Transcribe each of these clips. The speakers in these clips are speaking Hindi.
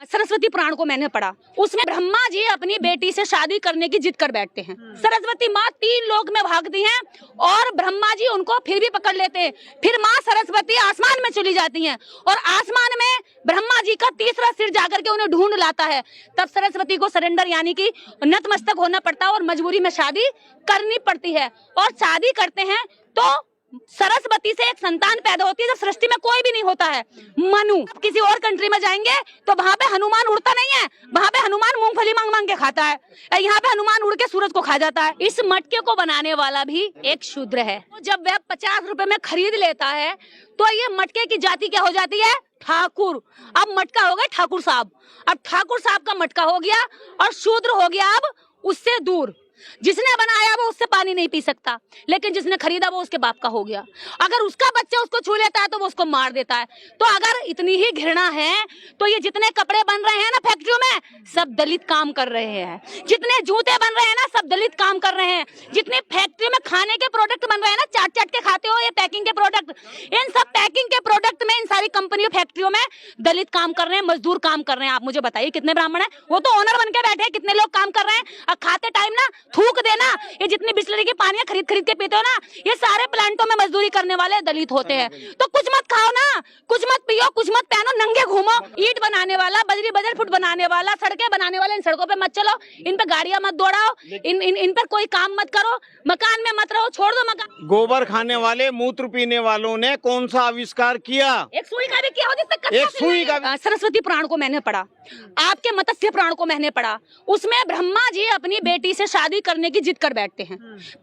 सरस्वती पुराण को मैंने पढ़ा, उसमें ब्रह्मा जी अपनी बेटी से शादी करने की जिद कर बैठते हैं। सरस्वती माँ 3 लोक में भागती हैं और ब्रह्मा जी उनको फिर भी पकड़ लेते हैं। फिर माँ सरस्वती आसमान में चली जाती हैं और आसमान में ब्रह्मा जी का तीसरा सिर जाकर के उन्हें ढूंढ लाता है। तब सरस्वती को सरेंडर यानी कि नतमस्तक होना पड़ता है और मजबूरी में शादी करनी पड़ती है। और शादी करते हैं तो सरस्वती से एक संतान पैदा होती है जब सृष्टि में कोई भी नहीं होता है। मनु किसी और कंट्री में जाएंगे तो वहां पे हनुमान उड़ता नहीं है, वहां पे हनुमान मूंगफली मांग मांग के खाता है, यहाँ पे हनुमान उड़ के सूरज को खा जाता है। इस मटके को बनाने वाला भी एक शूद्र है। जब वह 50 रुपए में खरीद लेता है तो ये मटके की जाति क्या हो जाती है? ठाकुर। अब मटका हो गया ठाकुर साहब, अब ठाकुर साहब का मटका हो गया और शूद्र हो गया अब उससे दूर। जिसने बनाया वो उससे पानी नहीं पी सकता, लेकिन जिसने खरीदा वो उसके बाप का हो गया। अगर उसका बच्चा उसको छू लेता है तो वो उसको मार देता है। तो अगर इतनी ही घृणा है तो ये जितने कपड़े बन रहे हैं ना फैक्ट्रियों में, सब दलित काम कर रहे हैं। जितने जूते बन रहे हैं ना, सब दलित काम कर रहे हैं। जितने फैक्ट्रियों में खाने के प्रोडक्ट बन रहे हैं ना, चाट चाट के खाते हो ये पैकिंग के प्रोडक्ट, इन सब पैकिंग के प्रोडक्ट में, इन सारी कंपनियों फैक्ट्रियों में दलित काम कर रहे हैं, मजदूर काम कर रहे हैं। आप मुझे बताइए कितने ब्राह्मण है? वो तो ओनर बन के बैठे हैं, कितने लोग काम कर रहे हैं? और खाते टाइम ना थूक देना, ये जितनी बिस्लरी की पानी खरीद खरीद के पीते हो ना, ये सारे प्लांटों में मजदूरी करने वाले दलित होते हैं। तो कुछ मत खाओ ना, कुछ मत पियो, कुछ मत पहनो, नंगे घूमो। ईंट बनाने वाला, बजरी बजर फुट बनाने वाला, सड़कें बनाने वाले, इन सड़कों पे मत चलो, इन पे गाड़ियां मत दौड़ाओ, इन पर कोई काम मत करो, मकान में मत रहो, छोड़ दो मकान। गोबर खाने वाले, मूत्र पीने वालों ने कौन सा आविष्कार किया? एक सुई का भी किया हो जिससे एक सुई का भी। सरस्वती पुराण को मैंने पढ़ा, आपके मत्स्य पुराण को मैंने पढ़ा, उसमें ब्रह्मा जी अपनी बेटी से शादी करने की जिद कर बैठते हैं।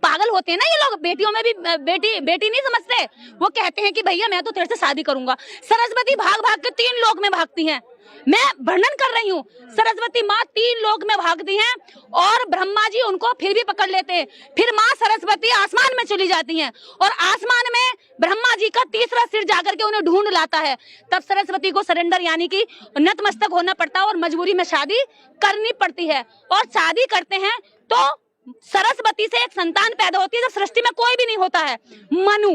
पागल होते हैं ना ये लोग, बेटियों में भी बेटी बेटी नहीं समझते। वो कहते हैं कि भैया मैं तो तेरे से शादी करूंगा। सरस्वती भाग भाग के 3 लोक में भागती हैं। मैं वर्णन कर रही हूँ, सरस्वती माँ 3 लोक में भागती हैं और ब्रह्मा जी उनको फिर भी पकड़ लेते हैं। फिर माँ सरस्वती आसमान में चली जाती हैं और आसमान में ब्रह्मा जी का तीसरा सिर जाकर के उन्हें ढूंढ लाता है। तब सरस्वती को सरेंडर यानी कि नतमस्तक होना पड़ता है और मजबूरी में शादी करनी पड़ती है। और शादी करते हैं तो सरस्वती से एक संतान पैदा होती है जब सृष्टि में कोई भी नहीं होता है। मनु,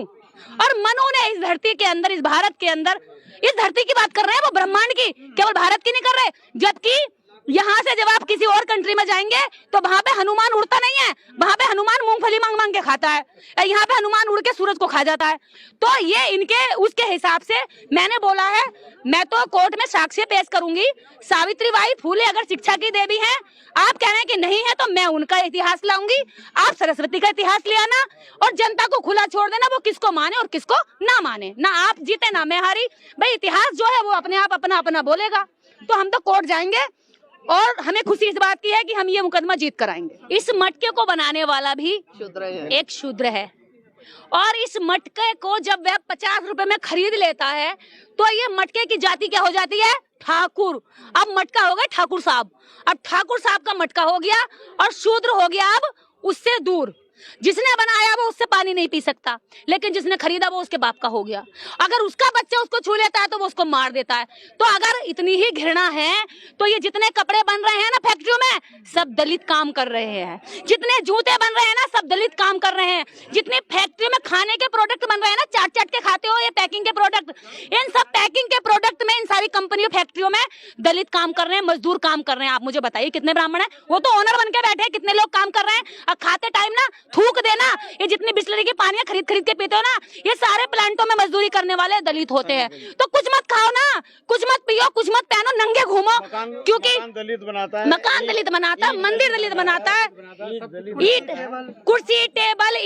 और मनु ने इस धरती के अंदर, इस भारत के अंदर, इस धरती की बात कर रहे हैं, वो ब्रह्मांड की, केवल भारत की नहीं कर रहे। जबकि यहाँ से जब आप किसी और कंट्री में जाएंगे तो वहां पे हनुमान उड़ता नहीं है, वहां पे हनुमान मूंगफली मांग मांग के खाता है, यहाँ पे हनुमान उड़ के सूरज को खा जाता है। तो ये इनके उसके हिसाब से मैंने बोला है, मैं तो कोर्ट में साक्ष्य पेश करूंगी। सावित्रीबाई फूले अगर शिक्षा की देवी हैं, आप कह रहे हैं कि नहीं है, तो मैं उनका इतिहास लाऊंगी, आप सरस्वती का इतिहास ले आना और जनता को खुला छोड़ देना, वो किसको माने और किसको ना माने। ना आप जीते ना मैं हारी, भाई इतिहास जो है वो अपने आप अपना अपना बोलेगा। तो हम तो कोर्ट जाएंगे और हमें खुशी इस बात की है कि हम ये मुकदमा जीत कर आएंगे। इस मटके को बनाने वाला भी एक शूद्र है और इस मटके को जब वह 50 रुपए में खरीद लेता है तो ये मटके की जाति क्या हो जाती है? ठाकुर। अब मटका हो गया ठाकुर साहब, अब ठाकुर साहब का मटका हो गया और शूद्र हो गया अब उससे दूर। जिसने बनाया वो उससे पानी नहीं पी सकता, लेकिन जिसने खरीदा वो उसके बाप का हो गया। अगर उसका बच्चा उसको छू लेता है तो वो उसको मार देता है। तो अगर इतनी ही घृणा है तो ये जितने कपड़े बन रहे हैं ना फैक्ट्रियों में, सब दलित काम कर रहे हैं। जितने जूते बन रहे हैं ना, सब दलित काम कर रहे हैं। जितने फैक्ट्रियों में खाने के प्रोडक्ट बन रहे हैं ना, चाट चाट के खाते हो ये पैकिंग के प्रोडक्ट, इन सब पैकिंग के प्रोडक्ट में, इन सारी कंपनियों फैक्ट्रियों में दलित काम कर रहे हैं, मजदूर काम कर रहे हैं। आप मुझे बताइए कितने ब्राह्मण है? वो तो ओनर बन के बैठे हैं, कितने लोग काम कर रहे हैं? और खाते टाइम ना थूक देना, ये जितनी बिस्लरी की पानी खरीद खरीद के पीते हो ना, ये सारे प्लांटों में मजदूरी करने वाले दलित होते हैं। तो कुछ मत खाओ ना, कुछ मत पियो, कुछ मत पहनो, नंगे घूमो, क्योंकि मकान दलित बनाता है, मकान दलित बनाता है, मंदिर दलित बनाता है, ईट कुर्सी टेबल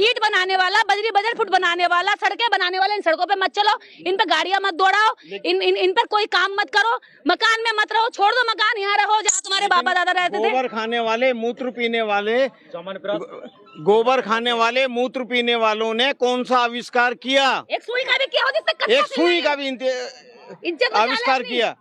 ईट बनाने वाला, बजरी बजर फुट बनाने वाला, सड़कें बनाने वाले, इन सड़कों पे मत चलो, इन पे गाड़ियां मत दौड़ाओ, इन पर कोई काम मत करो, मकान में मत रहो, छोड़ दो मकान, यहाँ रहो जहाँ तुम्हारे बाबा दादा रहते थे। गोबर खाने वाले, मूत्र पीने वाले, गोबर खाने वाले, मूत्र पीने वालों ने कौन सा आविष्कार किया? एक सुई का भी किया हो जिससे एक सुई का भी आविष्कार किया।